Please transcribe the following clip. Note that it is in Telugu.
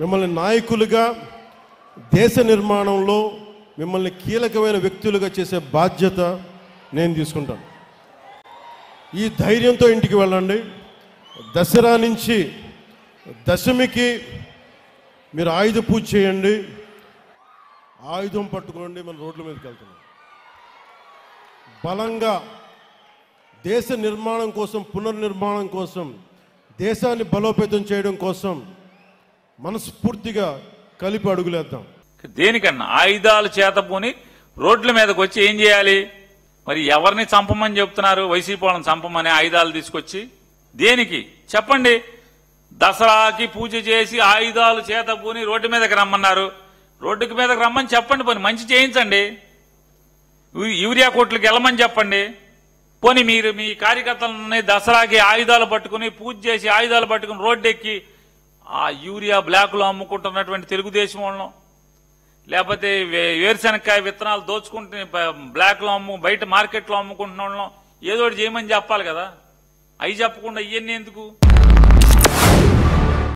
మిమ్మల్ని నాయకులుగా దేశ నిర్మాణంలో మిమ్మల్ని కీలకమైన వ్యక్తులుగా చేసే బాధ్యత నేను తీసుకుంటాను. ఈ ధైర్యంతో ఇంటికి వెళ్ళండి. దసరా నుంచి దశమికి మీరు ఆయుధ పూజ చేయండి. ఆయుధం పట్టుకోండి. మన రోడ్ల మీదకి వెళ్తున్నాం. బలంగా దేశ నిర్మాణం కోసం, పునర్నిర్మాణం కోసం, దేశాన్ని బలోపేతం చేయడం కోసం మనస్ఫూర్తిగా కలిపి అడుగులేద్దాం. దేనికన్నా ఆయుధాలు చేతపోని రోడ్ల మీదకి వచ్చి ఏం చేయాలి? మరి ఎవరిని చంపమని చెప్తున్నారు? వైసీపీ వాళ్ళని చంపమని ఆయుధాలు తీసుకొచ్చి దేనికి చెప్పండి? దసరాకి పూజ చేసి ఆయుధాలు చేతపోని రోడ్డు మీదకి రమ్మన్నారు. రోడ్డుకి మీదకి రమ్మని చెప్పండి. పోనీ మంచి చేయించండి. యూరియా కోట్లకి వెళ్ళమని చెప్పండి. పోనీ మీరు మీ కార్యకర్తలని దసరాకి ఆయుధాలు పట్టుకుని పూజ చేసి ఆయుధాలు పట్టుకుని రోడ్డు ఎక్కి ఆ యూరియా బ్లాక్లో అమ్ముకుంటున్నటువంటి తెలుగుదేశం వాళ్ళను, లేకపోతే వేరుశనక్కాయ విత్తనాలు దోచుకుంటే బ్లాక్లో బయట మార్కెట్లో అమ్ముకుంటున్న వాళ్ళను ఏదో ఒకటి చేయమని చెప్పాలి కదా. అవి చెప్పకుండా ఇవన్నీ ఎందుకు?